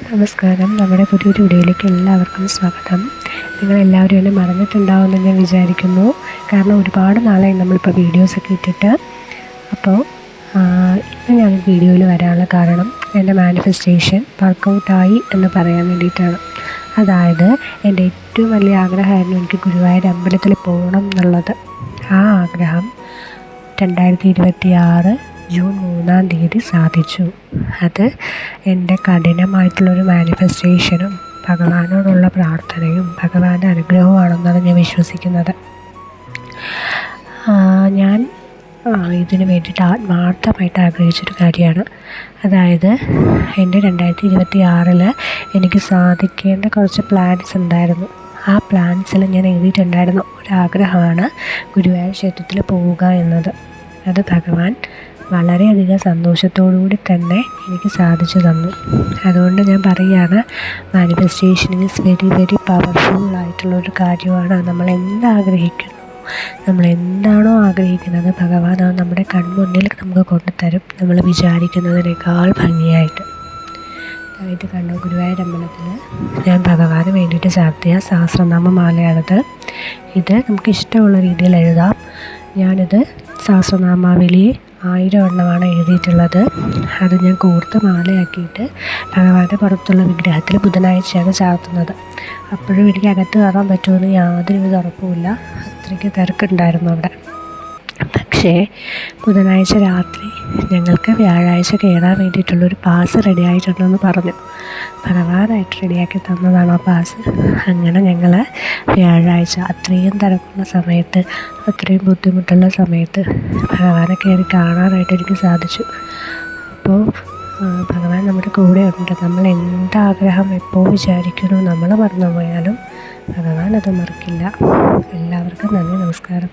നമസ്കാരം. നമ്മുടെ പുതിയൊരു വീഡിയോയിലേക്ക് എല്ലാവർക്കും സ്വാഗതം. നിങ്ങളെല്ലാവരും എന്നെ മറന്നിട്ടുണ്ടാവുമെന്ന് ഞാൻ വിചാരിക്കുന്നു. കാരണം ഒരുപാട് നാളായി നമ്മളിപ്പോൾ വീഡിയോസൊക്കെ ഇട്ടിട്ട്. അപ്പോൾ ഇന്ന് ഞാൻ വീഡിയോയിൽ വരാനുള്ള കാരണം എൻ്റെ മാനിഫെസ്റ്റേഷൻ വർക്കൗട്ടായി എന്ന് പറയാൻ വേണ്ടിയിട്ടാണ്. അതായത് എൻ്റെ ഏറ്റവും വലിയ ആഗ്രഹമായിരുന്നു എനിക്ക് ഗുരുവായൂർ അമ്പലത്തിൽ പോകണം എന്നുള്ളത്. ആ ആഗ്രഹം 2026 ജൂൺ 3-ാം തീയതി സാധിച്ചു. അത് എൻ്റെ കഠിനമായിട്ടുള്ളൊരു മാനിഫെസ്റ്റേഷനും ഭഗവാനോടുള്ള പ്രാർത്ഥനയും ഭഗവാന്റെ അനുഗ്രഹവുമാണെന്നാണ് ഞാൻ വിശ്വസിക്കുന്നത്. ഞാൻ ഇതിന് വേണ്ടിയിട്ട് ആത്മാർത്ഥമായിട്ട് ആഗ്രഹിച്ചൊരു കാര്യമാണ്. അതായത് എൻ്റെ 2026 എനിക്ക് സാധിക്കേണ്ട കുറച്ച് പ്ലാൻസ് ഉണ്ടായിരുന്നു. ആ പ്ലാൻസിൽ ഞാൻ എഴുതിയിട്ടുണ്ടായിരുന്ന ഒരാഗ്രഹമാണ് ഗുരുവായൂർ ക്ഷേത്രത്തിൽ പോവുക എന്നത്. അത് ഭഗവാൻ വളരെയധികം സന്തോഷത്തോടുകൂടി തന്നെ എനിക്ക് സാധിച്ചു തന്നു. അതുകൊണ്ട് ഞാൻ പറയുകയാണ്, മാനിഫെസ്റ്റേഷൻ ഈസ് വെരി വെരി പവർഫുള്ളായിട്ടുള്ളൊരു കാര്യമാണ്. നമ്മൾ എന്താഗ്രഹിക്കുന്നു, നമ്മൾ എന്താണോ ആഗ്രഹിക്കുന്നത് ഭഗവാൻ അത് നമ്മുടെ കൺമുന്നിൽ നമുക്ക് കൊണ്ടുതരും, നമ്മൾ വിചാരിക്കുന്നതിനേക്കാൾ ഭംഗിയായിട്ട്. ഇത് കണ്ടു, ഗുരുവായൂർ അമ്പലത്തിൽ ഞാൻ ഭഗവാന് വേണ്ടിയിട്ട് ചാർത്തിയ സഹസ്രനാമമാലയാണിത്. ഇത് നമുക്ക് ഇഷ്ടമുള്ള രീതിയിൽ എഴുതാം. ഞാനിത് സഹസ്രനാമാവലി 1000 എണ്ണമാണ് എഴുതിയിട്ടുള്ളത്. അത് ഞാൻ കോർത്ത് മാലയാക്കിയിട്ട് ഭഗവാന്റെ പുറത്തുള്ള വിഗ്രഹത്തിൽ ബുധനാഴ്ചയാണ് ചാർത്തുന്നത്. അപ്പോഴും എനിക്ക് അകത്ത് കയറാൻ പറ്റുമെന്ന് യാതൊരുവിധ ഉറപ്പുമില്ല. അത്രയ്ക്ക് തിരക്കുണ്ടായിരുന്നു അവിടെ. പക്ഷേ ബുധനാഴ്ച രാത്രി ഞങ്ങൾക്ക് വ്യാഴാഴ്ച കയറാൻ വേണ്ടിയിട്ടുള്ളൊരു പാസ് റെഡി ആയിട്ടുണ്ടെന്ന് പറഞ്ഞു. ഭഗവാനായിട്ട് റെഡിയാക്കി തന്നതാണ് ആ പാസ്. അങ്ങനെ ഞങ്ങൾ വ്യാഴാഴ്ച അത്രയും തിരക്കുള്ള സമയത്ത്, അത്രയും ബുദ്ധിമുട്ടുള്ള സമയത്ത് ഭഗവാനെ കയറി കാണാനായിട്ട് എനിക്ക് സാധിച്ചു. അപ്പോൾ ഭഗവാൻ നമ്മുടെ കൂടെ ഉണ്ട്. നമ്മൾ എന്താഗ്രഹം എപ്പോൾ വിചാരിക്കുന്നു നമ്മൾ മറന്നു പോയാലും ഭഗവാൻ അത് മറക്കില്ല. എല്ലാവർക്കും നന്ദി, നമസ്കാരം.